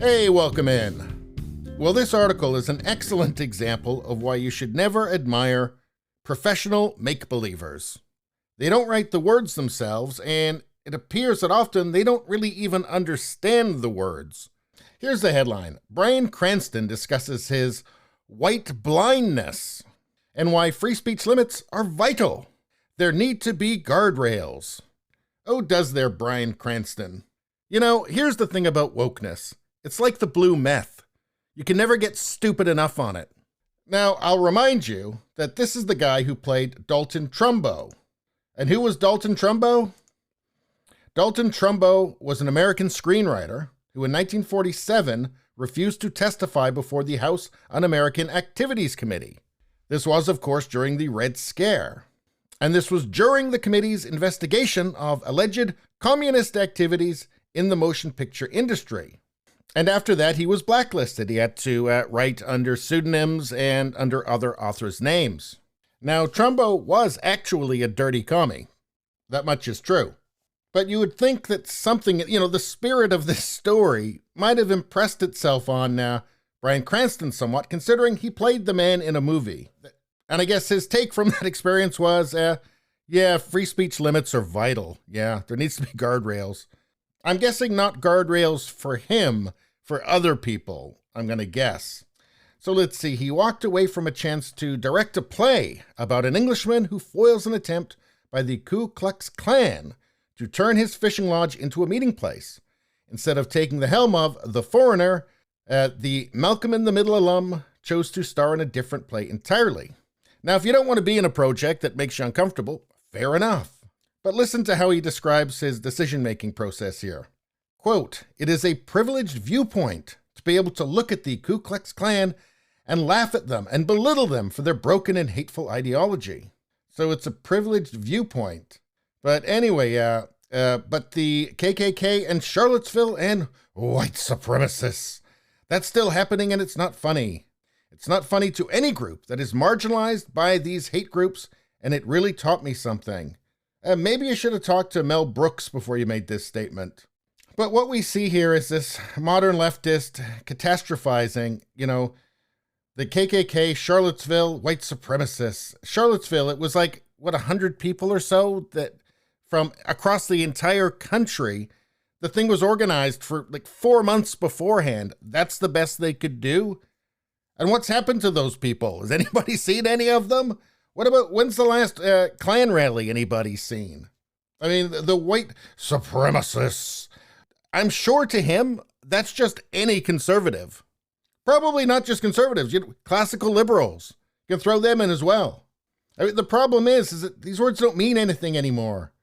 Hey, welcome in. Well, this article is an excellent example of why you should never admire professional make-believers. They don't write the words themselves, and it appears that often they don't really even understand the words. Here's the headline. Bryan Cranston discusses his white blindness and why free speech limits are vital. There need to be guardrails. Oh, does there, Bryan Cranston? You know, here's the thing about wokeness. It's like the blue meth. You can never get stupid enough on it. Now, I'll remind you that this is the guy who played Dalton Trumbo. And who was Dalton Trumbo? Dalton Trumbo was an American screenwriter who in 1947 refused to testify before the House Un-American Activities Committee. This was, of course, during the Red Scare. And this was during the committee's investigation of alleged communist activities in the motion picture industry. And after that, he was blacklisted. He had to write under pseudonyms and under other authors' names. Now, Trumbo was actually a dirty commie. That much is true. But you would think that something, the spirit of this story might have impressed itself on Bryan Cranston somewhat, considering he played the man in a movie. And I guess his take from that experience was, free speech limits are vital. Yeah, there needs to be guardrails. I'm guessing not guardrails for him, for other people, I'm going to guess. So let's see, he walked away from a chance to direct a play about an Englishman who foils an attempt by the Ku Klux Klan to turn his fishing lodge into a meeting place. Instead of taking the helm of The Foreigner, the Malcolm in the Middle alum chose to star in a different play entirely. Now, if you don't want to be in a project that makes you uncomfortable, fair enough. But listen to how he describes his decision-making process here. Quote, "It is a privileged viewpoint to be able to look at the Ku Klux Klan and laugh at them and belittle them for their broken and hateful ideology." So it's a privileged viewpoint. But anyway, but the KKK and Charlottesville and white supremacists, that's still happening and it's not funny. It's not funny to any group that is marginalized by these hate groups, and it really taught me something. Maybe you should have talked to Mel Brooks before you made this statement. But what we see here is this modern leftist catastrophizing, the KKK, Charlottesville, white supremacists. Charlottesville, it was like, 100 people or so that from across the entire country. The thing was organized for like 4 months beforehand. That's the best they could do. And what's happened to those people? Has anybody seen any of them? What about, when's the last Klan rally anybody's seen? I mean, the white supremacists. I'm sure to him, that's just any conservative. Probably not just conservatives, classical liberals. You can throw them in as well. I mean, the problem is that these words don't mean anything anymore.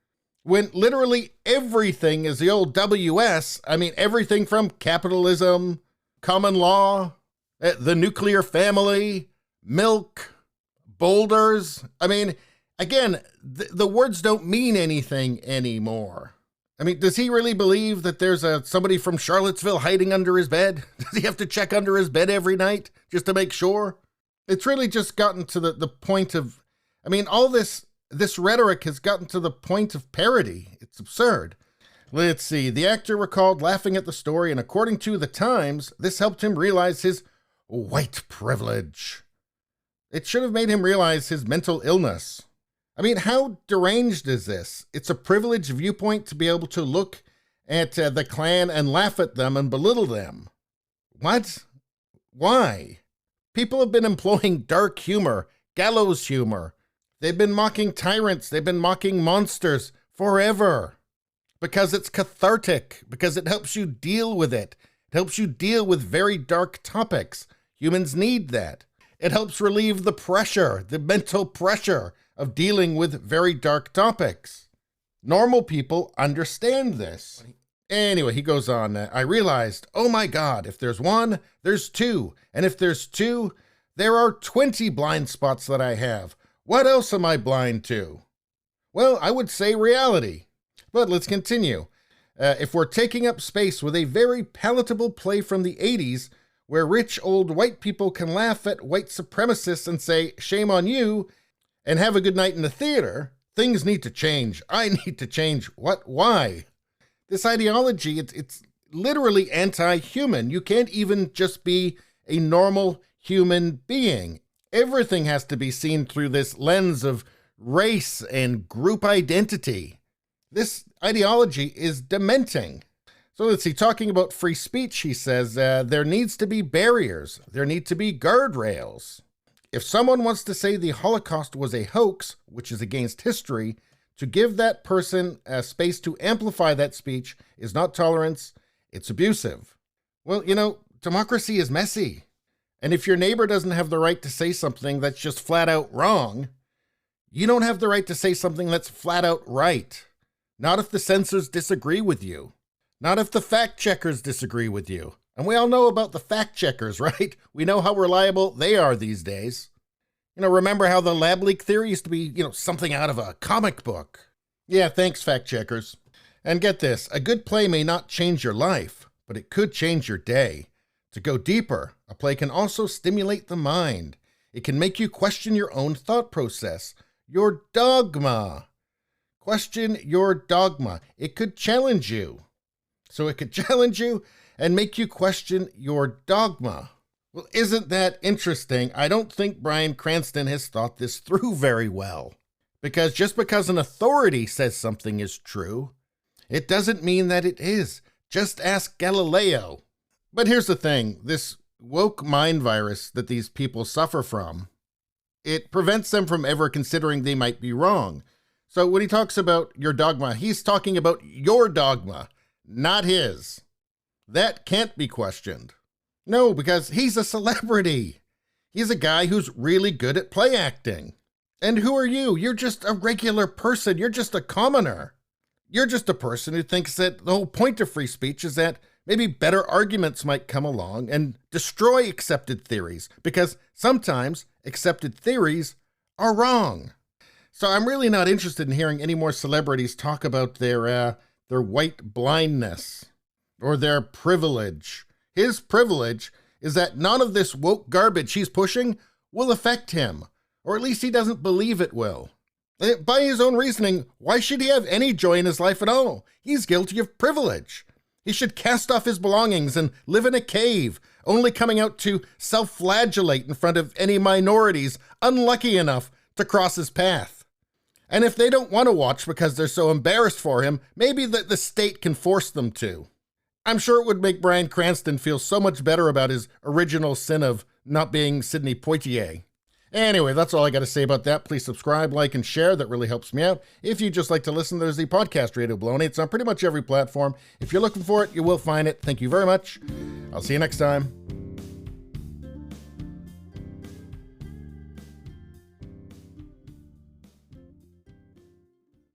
When literally everything is the old WS, I mean, everything from capitalism, common law, the nuclear family, milk, boulders. I mean, again, the words don't mean anything anymore. I mean, does he really believe that there's somebody from Charlottesville hiding under his bed? Does he have to check under his bed every night just to make sure? It's really just gotten to the point of, I mean, all this rhetoric has gotten to the point of parody. It's absurd. Let's see. The actor recalled laughing at the story, and according to The Times, this helped him realize his white privilege. It should have made him realize his mental illness. I mean, how deranged is this? It's a privileged viewpoint to be able to look at the Klan and laugh at them and belittle them. What? Why? People have been employing dark humor, gallows humor. They've been mocking tyrants. They've been mocking monsters forever. Because it's cathartic. Because it helps you deal with it. It helps you deal with very dark topics. Humans need that. It helps relieve the pressure, the mental pressure of dealing with very dark topics. Normal people understand this. Anyway, he goes on, I realized, oh my God, if there's one, there's two. And if there's two, there are 20 blind spots that I have. What else am I blind to? Well, I would say reality. But let's continue. If we're taking up space with a very palatable play from the 80s, where rich old white people can laugh at white supremacists and say, shame on you, and have a good night in the theater, things need to change. I need to change. What? Why? This ideology, literally anti-human. You can't even just be a normal human being. Everything has to be seen through this lens of race and group identity. This ideology is dementing. So let's see, talking about free speech, he says, there needs to be barriers. There need to be guardrails. If someone wants to say the Holocaust was a hoax, which is against history, to give that person a space to amplify that speech is not tolerance, it's abusive. Well, democracy is messy. And if your neighbor doesn't have the right to say something that's just flat out wrong, you don't have the right to say something that's flat out right. Not if the censors disagree with you. Not if the fact checkers disagree with you. And we all know about the fact checkers, right? We know how reliable they are these days. Remember how the lab leak theory used to be, something out of a comic book. Yeah, thanks, fact checkers. And get this, a good play may not change your life, but it could change your day. To go deeper, a play can also stimulate the mind. It can make you question your own thought process, your dogma. Question your dogma. It could challenge you. So it could challenge you and make you question your dogma. Well, isn't that interesting? I don't think Bryan Cranston has thought this through very well. Because just because an authority says something is true, it doesn't mean that it is. Just ask Galileo. But here's the thing, this woke mind virus that these people suffer from, it prevents them from ever considering they might be wrong. So when he talks about your dogma, he's talking about your dogma, not his. That can't be questioned. No, because he's a celebrity. He's a guy who's really good at play acting. And who are you? You're just a regular person. You're just a commoner. You're just a person who thinks that the whole point of free speech is that maybe better arguments might come along and destroy accepted theories, because sometimes accepted theories are wrong. So I'm really not interested in hearing any more celebrities talk about their white blindness or their privilege. His privilege is that none of this woke garbage he's pushing will affect him, or at least he doesn't believe it will. By his own reasoning, why should he have any joy in his life at all? He's guilty of privilege. He should cast off his belongings and live in a cave, only coming out to self-flagellate in front of any minorities unlucky enough to cross his path. And if they don't want to watch because they're so embarrassed for him, maybe the state can force them to. I'm sure it would make Bryan Cranston feel so much better about his original sin of not being Sidney Poitier. Anyway, that's all I got to say about that. Please subscribe, like, and share. That really helps me out. If you just like to listen, there's the podcast Radio Baloney. It's on pretty much every platform. If you're looking for it, you will find it. Thank you very much. I'll see you next time.